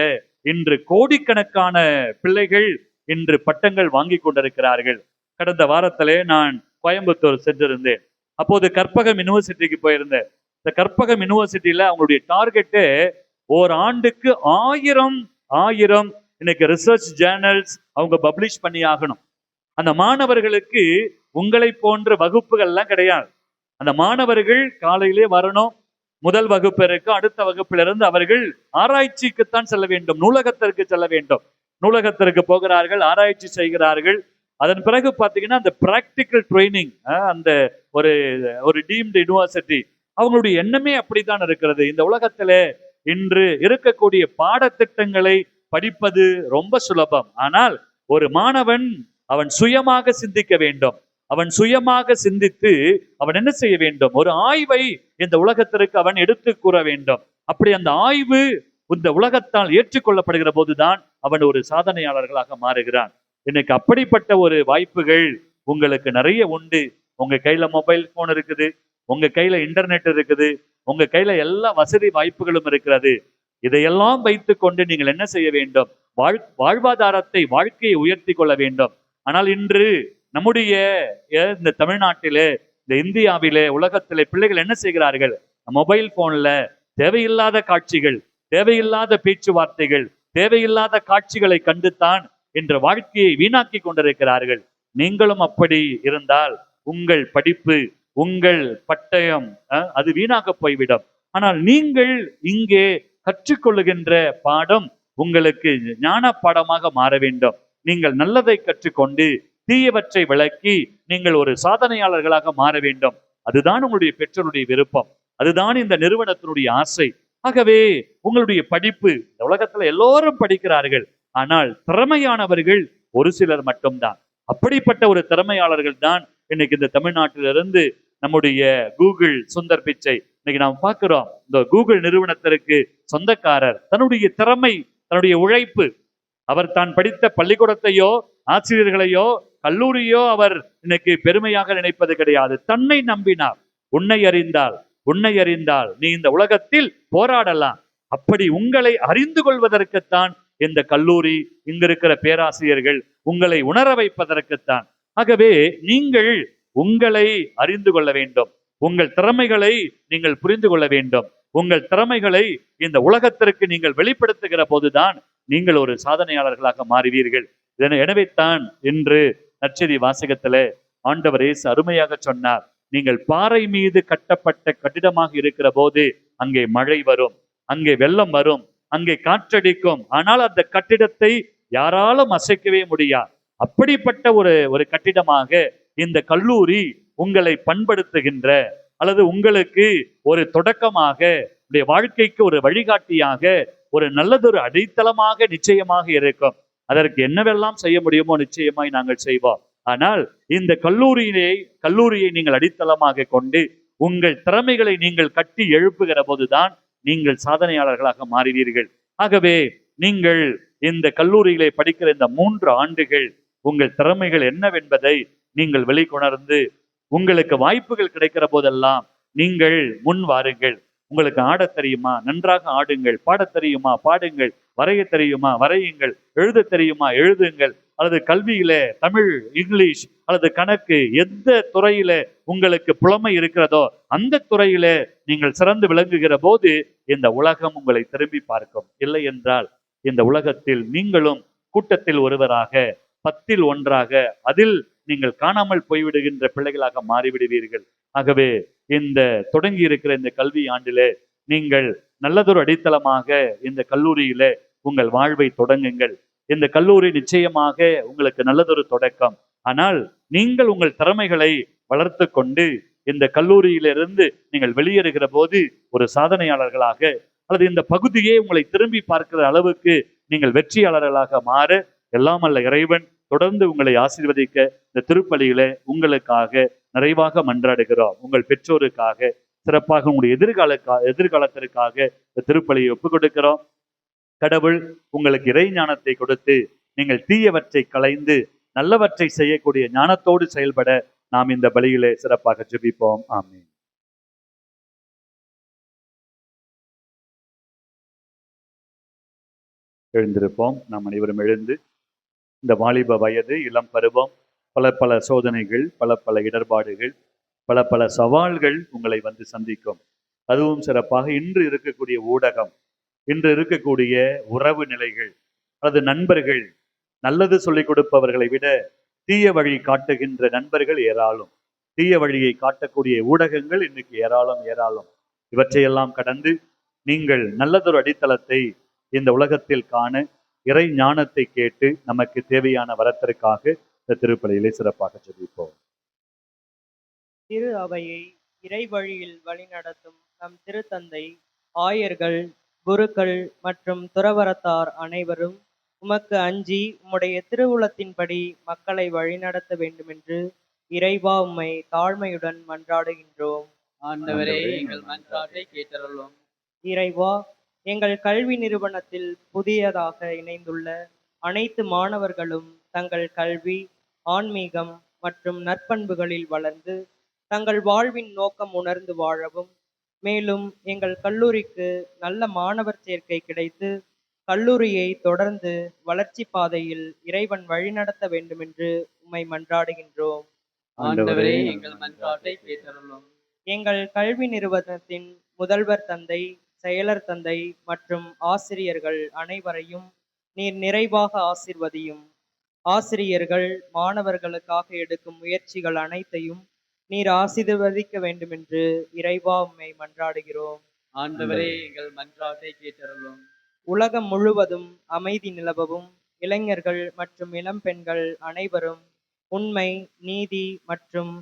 இன்று கோடிக்கணக்கான பிள்ளைகள் இன்று பட்டங்கள் வாங்கி கொண்டிருக்கிறார்கள். கடந்த வாரத்திலே நான் கோயம்புத்தூர் சென்றிருந்தேன். அப்போது கற்பகம் யூனிவர்சிட்டிக்கு போயிருந்தேன். இந்த கற்பகம் யூனிவர்சிட்டியில அவங்களுடைய டார்கெட்டு ஒரு ஆண்டுக்கு 1000 இன்னைக்கு ரிசர்ச் ஜேர்னல்ஸ் அவங்க பப்ளிஷ் பண்ணி ஆகணும். அந்த மாணவர்களுக்கு உங்களை போன்ற வகுப்புகள்லாம் கிடையாது. அந்த மாணவர்கள் காலையிலே வரணும், முதல் வகுப்பு இருக்கு, அடுத்த வகுப்பிலிருந்து அவர்கள் ஆராய்ச்சிக்குத்தான் செல்ல வேண்டும், நூலகத்திற்கு செல்ல வேண்டும். நூலகத்திற்கு போகிறார்கள், ஆராய்ச்சி செய்கிறார்கள். அதன் பிறகு பாத்தீங்கன்னா அந்த பிராக்டிக்கல் ட்ரைனிங், அந்த ஒரு டீம்டு யூனிவர்சிட்டி, அவங்களுடைய எண்ணமே அப்படித்தான் இருக்கிறது. இந்த உலகத்துல இன்று இருக்கக்கூடிய பாடத்திட்டங்களை படிப்பது ரொம்ப சுலபம். ஆனால் ஒரு மாணவன் அவன் சுயமாக சிந்திக்க வேண்டும். அவன் சுயமாக சிந்தித்து அவன் என்ன செய்ய வேண்டும்? ஒரு ஆய்வை இந்த உலகத்திற்கு அவன் எடுத்து கூற வேண்டும். அப்படி அந்த ஆய்வு இந்த உலகத்தால் ஏற்றுக்கொள்ளப்படுகிற போதுதான் அவன் ஒரு சாதனையாளர்களாக மாறுகிறான். இன்னைக்கு அப்படிப்பட்ட ஒரு வாய்ப்புகள் உங்களுக்கு நிறைய உண்டு. உங்க கையில மொபைல் போன் இருக்குது, உங்க கையில இன்டர்நெட் இருக்குது, உங்க கையில எல்லா வசதி வாய்ப்புகளும் இருக்கிறது. இதையெல்லாம் வைத்துக் கொண்டு நீங்கள் என்ன செய்ய வேண்டும்? வாழ்வாதாரத்தை, வாழ்க்கையை உயர்த்தி கொள்ள வேண்டும். ஆனால் இன்று நம்முடைய இந்த தமிழ்நாட்டிலே, இந்த இந்தியாவிலே, உலகத்திலே பிள்ளைகள் என்ன செய்கிறார்கள்? மொபைல் போன்ல தேவையில்லாத காட்சிகள், தேவையில்லாத பேச்சுவார்த்தைகள், தேவையில்லாத காட்சிகளை கண்டுத்தான் என்ற வாழ்க்கையை வீணாக்கி கொண்டிருக்கிறார்கள். நீங்களும் அப்படி இருந்தால் உங்கள் படிப்பு, உங்கள் பட்டயம் அது வீணாக போய்விடும். ஆனால் நீங்கள் இங்கே கற்றுக்கொள்ளுகின்ற பாடம் உங்களுக்கு ஞான பாடமாக மாற வேண்டும். நீங்கள் நல்லதை கற்றுக்கொண்டு தீயவற்றை விளக்கி நீங்கள் ஒரு சாதனையாளர்களாக மாற வேண்டும். அதுதான் உங்களுடைய பெற்றோருடைய விருப்பம், அதுதான் இந்த நிறுவனத்தினுடைய ஆசை. ஆகவே உங்களுடைய படிப்பு, இந்த உலகத்துல எல்லோரும் படிக்கிறார்கள், ஆனால் திறமையானவர்கள் ஒரு சிலர் மட்டும்தான். அப்படிப்பட்ட ஒரு திறமையாளர்கள் தான் இன்னைக்கு இந்த தமிழ்நாட்டிலிருந்து நம்முடைய கூகுள் சுந்தர் பிச்சை இன்னைக்கு நாம் பார்க்கிறோம். இந்த கூகுள் நிறுவனத்திற்கு சொந்தக்காரர் தன்னுடைய திறமை, தன்னுடைய உழைப்பு, அவர் தான் படித்த பள்ளிக்கூடத்தையோ ஆசிரியர்களையோ கல்லூரியோ அவர் இன்னைக்கு பெருமையாக நினைப்பது கிடையாது. தன்னை நம்பினார். உன்னை அறிந்தால் நீ இந்த உலகத்தில் போராடலாம். அப்படி உங்களை அறிந்து கொள்வதற்குத்தான் இந்த கல்லூரி, இங்க இருக்கிற பேராசிரியர்கள் உங்களை உணர வைப்பதற்குத்தான். ஆகவே நீங்கள் உங்களை அறிந்து கொள்ள வேண்டும். உங்கள் திறமைகளை நீங்கள் புரிந்து கொள்ள வேண்டும். உங்கள் திறமைகளை இந்த உலகத்திற்கு நீங்கள் வெளிப்படுத்துகிற போதுதான் நீங்கள் ஒரு சாதனையாளர்களாக மாறுவீர்கள். எனவே தான் இன்று நற்செய்தி வாசகத்திலே ஆண்டவர் இயேசு அருமையாக சொன்னார், நீங்கள் பாறை மீது கட்டப்பட்ட கட்டிடமாக இருக்கிற போது அங்கே மழை வரும், அங்கே வெள்ளம் வரும், அங்கே காற்றடிக்கும், ஆனால் அந்த கட்டிடத்தை யாராலும் அசைக்கவே முடியாது. அப்படிப்பட்ட ஒரு கட்டிடமாக இந்த கல்லூரி உங்களை பண்படுத்துகின்ற அல்லது உங்களுக்கு ஒரு தொடக்கமாக, உடைய வாழ்க்கைக்கு ஒரு வழிகாட்டியாக, ஒரு நல்லதொரு அடித்தளமாக நிச்சயமாக இருக்கும். அதற்கு என்னவெல்லாம் செய்ய முடியுமோ நிச்சயமாய் நாங்கள் செய்வோம். ஆனால் இந்த கல்லூரியை நீங்கள் அடித்தளமாக கொண்டு உங்கள் திறமைகளை நீங்கள் கட்டி எழுப்புகிற போதுதான் நீங்கள் சாதனையாளர்களாக மாறுவீர்கள். ஆகவே நீங்கள் இந்த கல்லூரியிலே படிக்கிற இந்த 3 ஆண்டுகள் உங்கள் திறமைகள் என்னவென்பதை நீங்கள் வெளிக்கொணர்ந்து உங்களுக்கு வாய்ப்புகள் கிடைக்கிற போதெல்லாம் நீங்கள் முன் வாருங்கள். உங்களுக்கு ஆடத் தெரியுமா, நன்றாக ஆடுங்கள். பாடத் தெரியுமா, பாடுங்கள். வரைய தெரியுமா, வரையுங்கள். எழுத தெரியுமா, எழுதுங்கள். அல்லது கல்வியில தமிழ், இங்கிலீஷ் அல்லது கணக்கு, எந்த துறையில உங்களுக்கு புலமை இருக்கிறதோ அந்த துறையில நீங்கள் சிறந்து விளங்குகிற போது இந்த உலகம் உங்களை திரும்பி பார்க்கும். இல்லை என்றால் இந்த உலகத்தில் நீங்களும் கூட்டத்தில் ஒருவராக, 10ல் ஒன்றாக, அதில் நீங்கள் காணாமல் போய்விடுகின்ற பிள்ளைகளாக மாறிவிடுவீர்கள். ஆகவே இந்த தொடங்கி இருக்கிற இந்த கல்வி ஆண்டிலே நீங்கள் நல்லதொரு அடித்தளமாக இந்த கல்லூரியில உங்கள் வாழ்வை தொடங்குங்கள். இந்த கல்லூரி நிச்சயமாக உங்களுக்கு நல்லதொரு தொடக்கம். ஆனால் நீங்கள் உங்கள் திறமைகளை வளர்த்து கொண்டு இந்த கல்லூரியிலிருந்து நீங்கள் வெளியேறுகிற போது ஒரு சாதனையாளர்களாக அல்லது இந்த பகுதியே உங்களை திரும்பி பார்க்கிற அளவுக்கு நீங்கள் வெற்றியாளர்களாக மாற எல்லாம் அல்ல இறைவன் தொடர்ந்து உங்களை ஆசீர்வதிக்க இந்த திருப்பலியில உங்களுக்காக நிறைவாக மன்றாடுகிறோம். உங்கள் பெற்றோருக்காக, சிறப்பாக உங்களுடைய எதிர்காலத்திற்காக இந்த திருப்பலியை ஒப்புக் கொடுக்கிறோம். கடவுள் உங்களுக்கு இறை ஞானத்தை கொடுத்து நீங்கள் தீயவற்றை களைந்து நல்லவற்றை செய்யக்கூடிய ஞானத்தோடு செயல்பட நாம் இந்த பலியிலே சிறப்பாக ஜெபிப்போம். ஆமென். எழுந்திருப்போம். நாம் அனைவரும் எழுந்து இந்த வாலிப வயது, இளம் பருவம், பல சோதனைகள், பல இடர்பாடுகள், பல சவால்கள் உங்களை வந்து சந்திக்கும். அதுவும் சிறப்பாக இன்று இருக்கக்கூடிய ஊடகம், இன்று இருக்கக்கூடிய உறவு நிலைகள் அல்லது நண்பர்கள், நல்லது சொல்லிக் கொடுப்பவர்களை விட தீய வழி காட்டுகின்ற நண்பர்கள் ஏராளம். தீய வழியை காட்டக்கூடிய ஊடகங்கள் இன்னைக்கு ஏராளம். இவற்றையெல்லாம் கடந்து நீங்கள் நல்லதொரு அடித்தளத்தை இந்த உலகத்தில் காண இறை ஞானத்தை கேட்டு நமக்கு தேவையான வரத்திற்காக இந்த திருப்பலியிலே சிறப்பாக ஜெபிப்போம். திரு அவையை இறை வழியில் வழிநடத்தும் நம் திருத்தந்தை, ஆயர்கள், குருக்கள் மற்றும் துறவரத்தார் அனைவரும் உமக்கு அஞ்சி உம்முடைய திருவுளத்தின்படி மக்களை வழிநடத்த வேண்டுமென்று இறைவா உம்மை தாழ்மையுடன் மன்றாடுகின்றோம். ஆண்டவரே, எங்கள் மன்றாட்டை கேட்டருளும். இறைவா, எங்கள் கல்வி நிறுவனத்தில் புதியதாக இணைந்துள்ள அனைத்து மாணவர்களும் தங்கள் கல்வி, ஆன்மீகம் மற்றும் நற்பண்புகளில் வளர்ந்து தங்கள் வாழ்வின் நோக்கம் உணர்ந்து வாழவும், மேலும் எங்கள் கல்லூரிக்கு நல்ல மாணவர் சேர்க்கை கிடைத்து கல்லூரியை தொடர்ந்து வளர்ச்சி பாதையில் இறைவன் வழிநடத்த வேண்டுமென்று உம்மை மன்றாடுகின்றோம். ஆண்டவரே, எங்கள் மன்றாட்டை கேட்டருளும். எங்கள் கல்வி நிறுவனத்தின் முதல்வர் தந்தை, செயலர் தந்தை மற்றும் ஆசிரியர்கள் அனைவரையும் நீர் நிறைவாக ஆசிர்வதியும். ஆசிரியர்கள் மாணவர்களுக்காக எடுக்கும் முயற்சிகள் அனைத்தையும் நீர் ஆசீர்வதிக்க வேண்டுமென்று இறைவா உம்மை மன்றாடுகிறோம். ஆண்டவரே, எங்கள் மன்றாட்டை கேட்டருளும். உலகம் முழுவதும் அமைதி நிலவவும், இளைஞர்கள் மற்றும் இளம் பெண்கள் அனைவரும் உண்மை, நீதி மற்றும்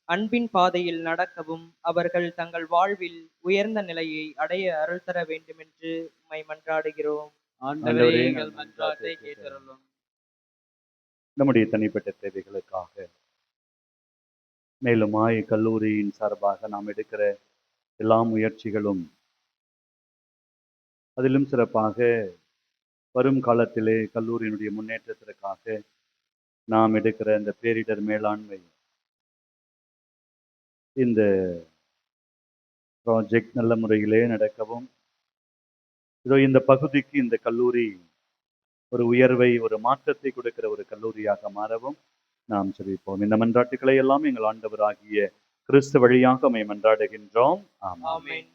அன்பின் பாதையில் நடக்கவும், அவர்கள் தங்கள் வாழ்வில் உயர்ந்த நிலையை அடைய அருள் தர வேண்டுமென்று உம்மை மன்றாடுகிறோம். ஆண்டவரே, எங்கள் மன்றாட்டை கேட்டருளும். நம்முடைய தனிப்பட்ட தேவைகளுக்காக, மேலும் கல்லூரியின் சார்பாக நாம் எடுக்கிற எல்லா முயற்சிகளும், அதிலும் சிறப்பாக வரும் காலத்திலே கல்லூரியினுடைய முன்னேற்றத்திற்காக நாம் எடுக்கிற இந்த பேரிடர் மேலாண்மை இந்த ப்ராஜெக்ட் நல்ல முறையிலே நடக்கவும், இதோ இந்த பகுதிக்கு இந்த கல்லூரி ஒரு உயர்வை, ஒரு மாற்றத்தை கொடுக்கிற ஒரு கல்லூரியாக மாறவும் நாம் ஜெபிப்போம். இந்த மன்றாட்டுக்களை எல்லாம் எங்கள் ஆண்டவராகிய கிறிஸ்து வழியாக உம்மை மன்றாடுகின்றோம். ஆமென். ஆமென்.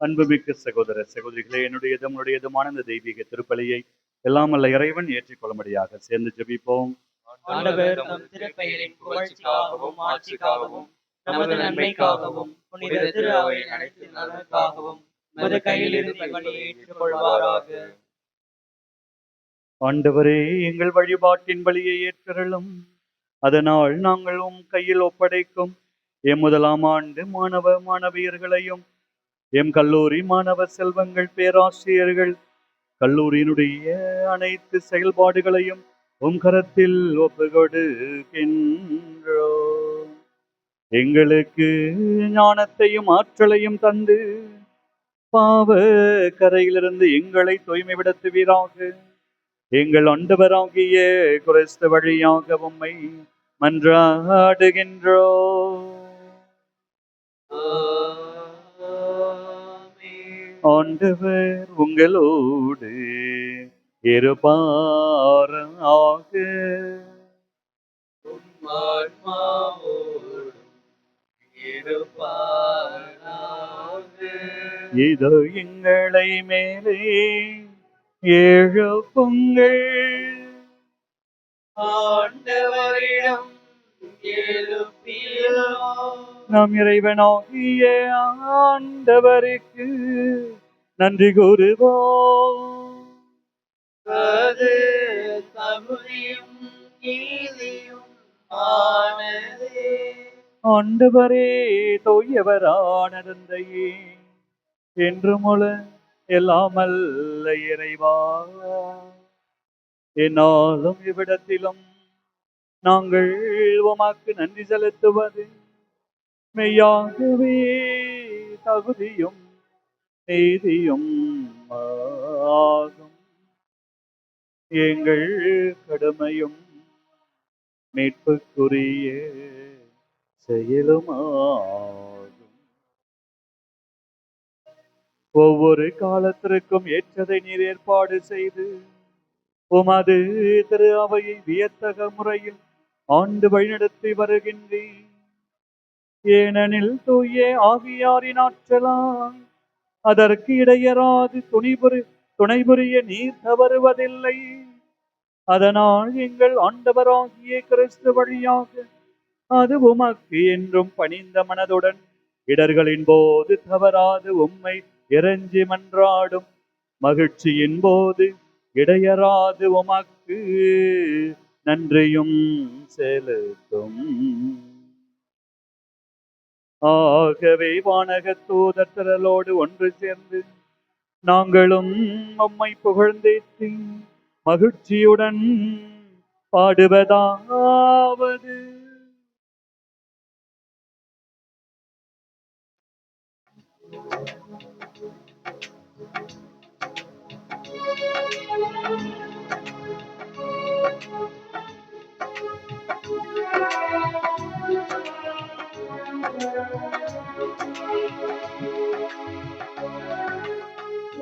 அன்புமிக்க சகோதர சகோதரிகளே, என்னுடையதுமான இந்த தெய்வீக திருப்பலியை எல்லாம் அல்ல இறைவன் ஏற்றுக்கொள்ளும்படியாக சேர்ந்து ஜெபிப்போம். ஆண்டவர் தம் திருப்பெயரின் புகழ்ச்சிக்காகவும் ஆட்சிக்காகவும் நமது நன்மைக்காகவும் புனித திரு அவையின் அனைத்து நலனுக்காகவும் நமது கையிலிருந்து இவனை ஏற்றுக்கொள்வாராக. ஆண்டவரே, எங்கள் வழிபாட்டின் பலியை ஏற்றருளும். அதனால் நாங்கள் உம் கையில் ஒப்படைக்கும் எம் முதலாம் ஆண்டு மாணவ மாணவியர்களையும் எம் கல்லூரி மாணவ செல்வங்கள், பேராசிரியர்கள், கல்லூரியினுடைய அனைத்து செயல்பாடுகளையும் உம் கரத்தில் ஒப்புக்கொடுக்கின்றோம். எங்களுக்கு ஞானத்தையும் ஆற்றலையும் தந்து பாவ கரையிலிருந்து எங்களை தூய்மைப்படுத்துவீராக. எங்கள் ஆண்டவராகிய கிறிஸ்து வழியாக உம்மை மன்றாடுகின்றோம். ஆண்டவர் உங்களோடு இருப்பாராக. இதோ எங்களை மேலே எழுப்புங்கள். ஆண்டவரிடம் எழுப்பினோம். நம் இறைவனாகிய ஆண்டவருக்கு நன்றி கூறுவோம். அது தகுதியும் நீதியும் ஆனதே. ஆண்டவரே, தூயவரான தந்தையே, என்றுமுள்ள எல்லாமல்ல இறைவா, என்னாலும் இவ்விடத்திலும் நாங்கள் உமக்கு நன்றி செலுத்துவது மெய்யாகவே தகுதியும் நீதியும் ஆகும். எங்கள் கடமையும் மீட்புக்குரிய செயலுமாகும். ஒவ்வொரு காலத்திற்கும் ஏற்றதை நீர் ஏற்பாடு செய்து உமது திரு அவையை வியத்தக முறையில் ஆண்டு வழிநடத்தி வருகின்றீர். ஏனெனில் தூய ஆவியாரின் ஆற்றலால் அதற்கு இடையராது துணை புரிய நீர் தவறுவதில்லை. அதனால் எங்கள் ஆண்டவராகிய கிறிஸ்து வழியாக அது உமக்கு என்றும் பணிந்த மனதுடன் இடர்களின் போது தவறாது உம்மை இறைஞ்சி மன்றாடும், மகிழ்ச்சியின் போது இடையராது உமக்கு நன்றியும் செலுத்தும். ஆகவே வானக தூதர் திரளோடு ஒன்று சேர்ந்து நாங்களும் உம்மை புகழ்ந்தேத்தி மகிழ்ச்சியுடன் பாடுவதாவது: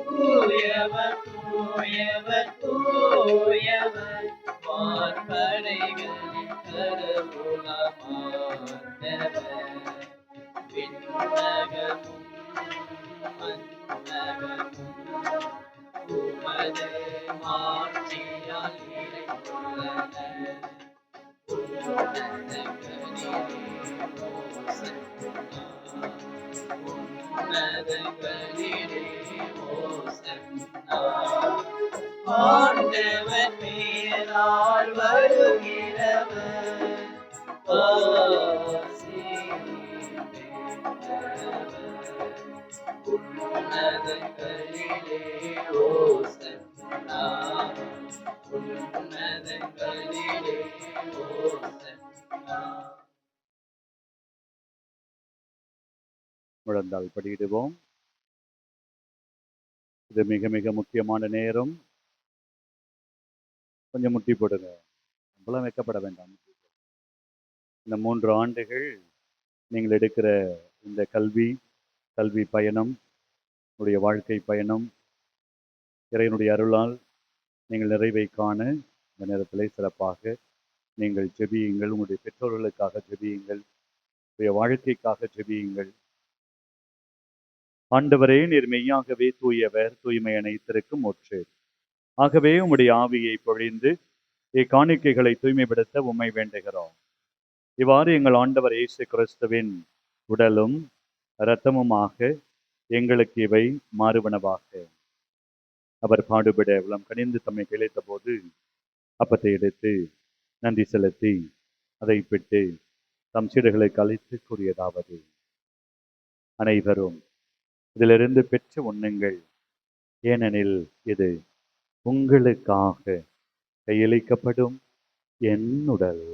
தூயவர், தூயவர், தூயவர், வான்படைகளின் கடவுளமாண்டவர் விண்ணகமும் மண்ணகமும் உமது மாட்சியால் நிறைந்துள்ளன. உன்னதங்களிலே ஓசன்னா. ஆண்டவர் பேரால் வருகிறவர் ஆசி பெற்றவர். உன்னதங்களிலே ஓசன்னா. உன்னதங்களிலே ஓசன்னா. முழந்தால் படியிடுவோம். இது மிக மிக முக்கியமான நேரம். கொஞ்சம் முட்டி போடுங்க, நம்மளாம் வைக்கப்பட வேண்டாம். இந்த 3 ஆண்டுகள் நீங்கள் எடுக்கிற இந்த கல்வி பயணம், உங்களுடைய வாழ்க்கை பயணம், இறைவனுடைய அருளால் நீங்கள் நிறைவை காண இந்த நேரத்தில் சிறப்பாக நீங்கள் ஜெபியுங்கள். உங்களுடைய பெற்றோர்களுக்காக ஜெபியுங்கள், உங்களுடைய வாழ்க்கைக்காக ஜெபியுங்கள். ஆண்டவரே, நீர் மெய்யாகவே தூயவர், தூய்மை அனைத்திற்கும் ஒற்று. ஆகவே உம்முடைய ஆவியை பொழிந்து இக்காணிக்கைகளை தூய்மைப்படுத்த உம்மை வேண்டுகிறோம். இவ்வாறு எங்கள் ஆண்டவர் இயேசு கிறிஸ்துவின் உடலும் இரத்தமுமாக எங்களுக்கு இவை மாறுவனவாக. அவர் பாடுபட உளம் கனிந்து தம்மை கிளைத்த போது அப்பத்தை எடுத்து நன்றி செலுத்தி அதை பிட்டு தம் சீடர்களுக்கு அழைத்து கூறியதாவது: அனைவரும் இதிலிருந்து பெற்று உண்ணுங்கள், ஏனெனில் இது உங்களுக்காக கையளிக்கப்படும் என் உடல்.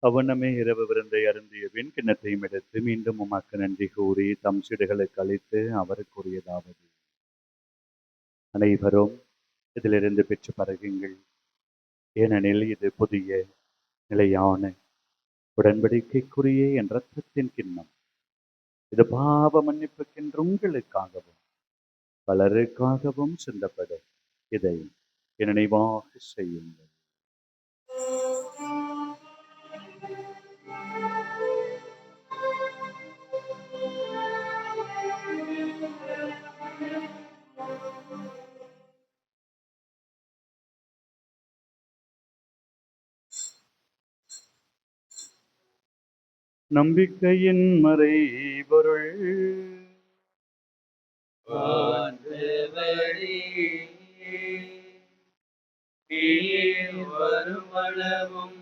அவனமே இரவு விருந்தை அருந்திய பின் கிண்ணத்தையும் எடுத்து மீண்டும் உமக்கு நன்றி கூறி தம் சீடர்களுக்கு அளித்து அவருக்கு கூறியதாவது: அனைவரும் இதிலிருந்து பெற்று பருகுங்கள், ஏனெனில் இது புதிய நிலையான உடன்படிக்கைக்குரிய என் இரத்தத்தின் கிண்ணம். இது பாவ மன்னிப்புக்கென்று உங்களுக்காகவும் பலருக்காகவும் சிந்தப்படும். இதை என் நினைவாக செய்யுங்கள். நம்பிக்கையின் மறைபொருள் ஆண்டவரே, நீர் வருமளவும்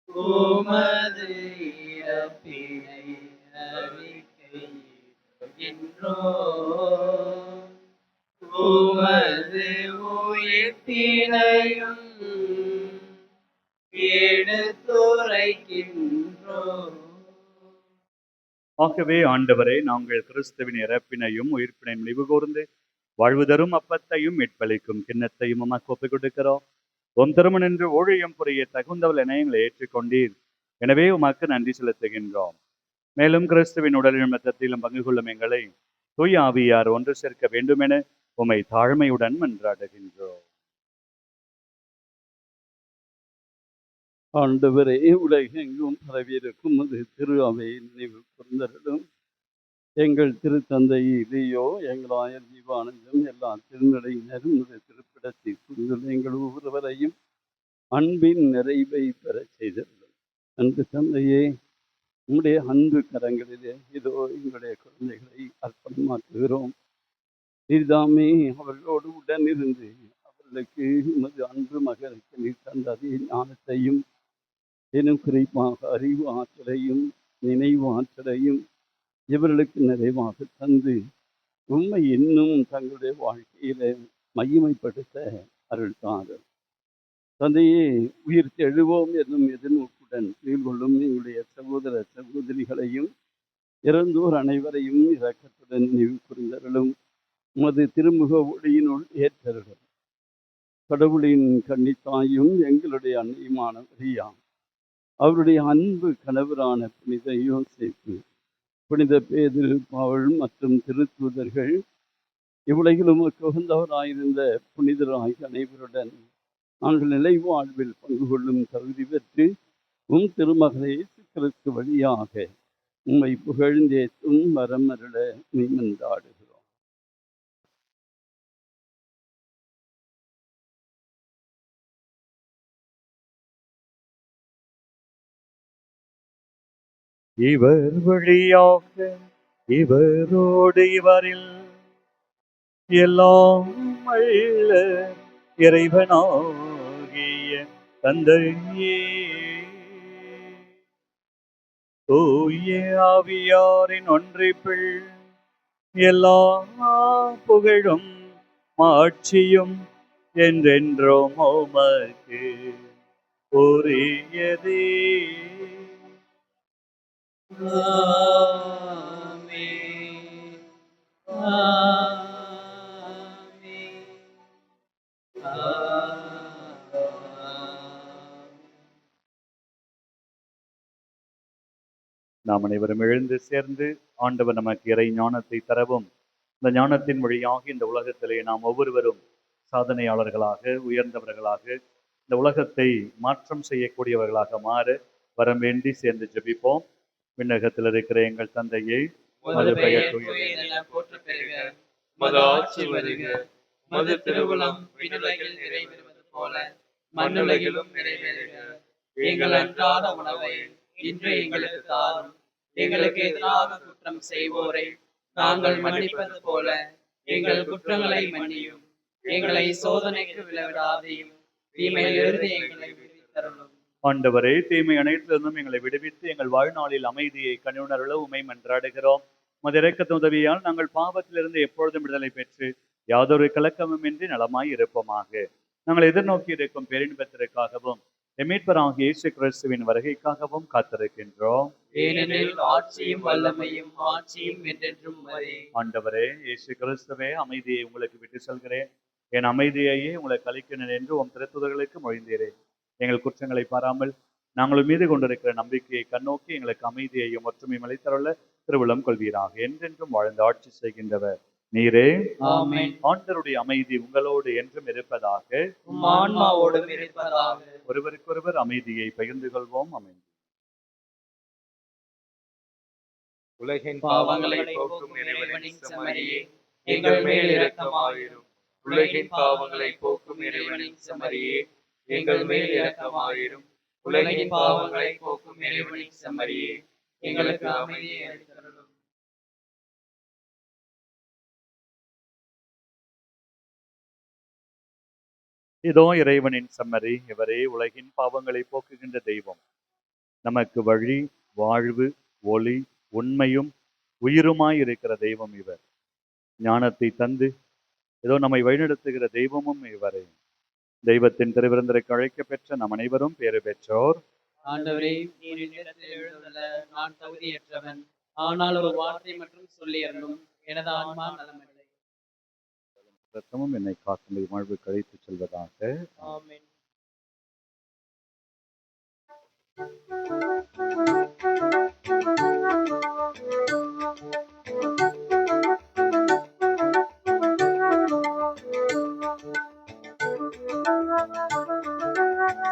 உமது இறப்பினை அறிக்கையிடுகின்றோம். உமது உயிர்ப்பினையும் எடுத்துரைக்கின்றோம். ஆகவே ஆண்டவரே, நாங்கள் கிறிஸ்துவின் இறப்பினையும் உயிர்ப்பினையும் நினைவு கூர்ந்து வாழ்வு தரும் அப்பத்தையும் மீட்பளிக்கும் கிண்ணத்தையும் உமக்கு ஒப்புக் கொடுக்கிறோம். உம் திருமணம் என்று ஊழியம் புரிய தகுந்தவள் என எங்களை ஏற்றுக்கொண்டீர். எனவே உமக்கு நன்றி செலுத்துகின்றோம். மேலும் கிறிஸ்துவின் உடலிலும் இரத்தத்திலும் பங்கு கொள்ளும் எங்களை தூய ஆவியார் ஒன்று சேர்க்க வேண்டுமென உம்மை தாழ்மையுடன் மன்றாடுகின்றோம். ஆண்டவரே, உலகெங்கும் பரவியிருக்கும் அது திரு அவையை நினைவு கூர்ந்தருளும். எங்கள் திருத்தந்தை இலியோ, எங்கள் ஆயர் ஜீவானந்தம், எல்லா திருநிலையினரும் திருப்பிடத்தை கூர்ந்துள்ள எங்கள் ஒவ்வொருவரையும் அன்பின் நிறைவை பெற செய்தருளும். அன்பு தந்தையே, உம்முடைய அன்பு கரங்களிலே இதோ எங்களுடைய குழந்தைகளை அர்ப்பணமாக்குகிறோம். நீர்தாமே அவர்களோடு உடனிருந்து அவர்களுக்கு உமது அன்பு மகனுக்கு நீர் தந்த அதே ஞானத்தையும் எனும் குறிப்பாக அறிவு ஆற்றலையும் நினைவு ஆற்றலையும் இவர்களுக்கு நிறைவாக தந்து உண்மை இன்னும் தங்களுடைய வாழ்க்கையில மையமைப்படுத்த அருள்தார். தந்தையே, உயிர் தெழுவோம் என்னும் எதிர்நோக்குடன் கொள்ளும் எங்களுடைய சகோதர சகோதரிகளையும் இறந்தோர் அனைவரையும் இரக்கத்துடன் நினைவு உமது திருமுக ஒளியினுள் ஏற்றருளும். கடவுளின் கன்னித்தாயும் எங்களுடைய அன்னையுமான மரியா, அவருடைய அன்பு கணவரான புனித யோசேப்பு, புனித பேதுரு, பவுல் மற்றும் திருத்தூதர்கள், இவ்வுலகில் உமக்கு உகந்தவராயிருந்த புனிதராகிய அனைவருடன் நாங்கள் நிலை வாழ்வில் பங்கு கொள்ளும் தகுதி பெற்று உம் திருமகனை இயேசு கிறிஸ்து வழியாக உம்மை புகழ்ந்தேத்தும் வரம் அருள மன்றாடுகிறோம். இவர் வழியாக இவரோடு இவரில் எல்லாம் வல்ல இறைவனாகிய தந்தையே, தூய ஆவியாரின் ஒன்றிப்பில் எல்லா புகழும் மாட்சியும் என்றென்றும் உமக்கு உரியதே. ஆமென். ஆமென். நாம் அனைவரும் எழுந்து சேர்ந்து ஆண்டவர் நமக்கு இறை ஞானத்தை தரவும், இந்த ஞானத்தின் வழியாக இந்த உலகத்திலே நாம் ஒவ்வொருவரும் சாதனையாளர்களாக, உயர்ந்தவர்களாக, இந்த உலகத்தை மாற்றம் செய்யக்கூடியவர்களாக மாற வரம் வேண்டி சேர்ந்து ஜெபிப்போம். விண்ணகத்தில் இருக்கிற எங்கள் தந்தையை, உமது பெயர் தூயதென போற்றப் பெறுக. உமது ஆட்சி வருக. உமது திருவுளம் விண்ணுலகில் நிறைவேறுவது போல மண்ணுலகிலும் நிறைவேறுக. எங்கள் அன்றாட உணவை இன்று எங்களுக்கு தாரும். எங்களுக்கு எதிராக குற்றம் செய்வோரை நாங்கள் மன்னிப்பது போல எங்கள் குற்றங்களை மன்னியும். எங்களை சோதனைக்கு விளைவிடாதையும், தீமையிலிருந்து எங்களை விடுவித்தருளும். ஆண்டவரே, தீமை அனைத்திலிருந்தும் எங்களை விடுவித்து எங்கள் வாழ்நாளில் அமைதியை கனிவுணர்வுள்ள உமை மன்றாடுகிறோம். உமது இரக்கத்தின் உதவியால் நாங்கள் பாவத்திலிருந்து எப்பொழுதும் விடுதலை பெற்று யாதொரு கலக்கமுமின்றி நலமாய் இருப்போமாக. நாங்கள் எதிர்நோக்கி இருக்கும் பேரின்பத்திற்காகவும் மீட்பராகிய இயேசு கிறிஸ்துவின் வருகைக்காகவும் காத்திருக்கின்றோம். ஏனெனில் ஆட்சியும் வல்லமையும் ஆட்சியும் என்றென்றும் உமதே. ஆண்டவரே இயேசு கிறிஸ்துவே, அமைதியை உங்களுக்கு விட்டு செல்கிறேன், என் அமைதியையே உங்களுக்கு அளிக்கிறேன் என்று உம் திருத்துதர்களுக்கு மொழிந்தீரேன். எங்கள் குற்றங்களை பாராமல் நாங்கள் மீது கொண்டிருக்கிற நம்பிக்கையை கண்ணோக்கி எங்களுக்கு அமைதியையும் ஒற்றுமையும் அளித்தருள திருவுளம் கொள்வீராக. என்றென்றும் வாழ்ந்து ஆட்சி செய்கின்றவர் நீரே. ஆமென். ஆண்டவருடைய அமைதி உங்களோடு என்றும் இருப்பதாக. உம் ஆன்மாவோடும் இருப்பதாக. ஒருவருக்கொருவர் அமைதியை பகிர்ந்து கொள்வோம். அமைதி. உலகின் பாவங்களை போக்கும் இறைவனின் செம்மறியே, எங்கள் மேல் இரக்கமாயிரும். உலகின் பாவங்களை போக்கும் இறைவனின் செம்மறியே, எங்கள் மேல் இரக்கமாயிரும். உலகின் பாவங்களை போக்கும் இறைவனின் செம்மறியே, எங்களுக்கு அமைதியை அளித்தருளும். இதோ இறைவனின் செம்மறி, இவரே உலகின் பாவங்களை போக்குகின்ற தெய்வம். நமக்கு வழி, வாழ்வு, ஒளி, உண்மையும் உயிருமாய் இருக்கிற தெய்வம் இவர். ஞானத்தை தந்து ஏதோ நம்மை வழிநடத்துகிற தெய்வமும் இவரே. தெய்வத்தின் திருவிருந்தருக்கு அழைக்க பெற்ற நம் அனைவரும் பேறு பெற்றோர். ஆண்டவரே, நீர் என்னிடத்தில் எழுந்துள்ள நான் தகுதியற்றவன். ஆனால் ஒரு வார்த்தை மட்டும் சொல்லி அருளும், எனது ஆன்மா நலமடை. ரத்தமும் என்னை காக்கும் வாழ்வு கழித்து செல்வதாக. ஆமென்.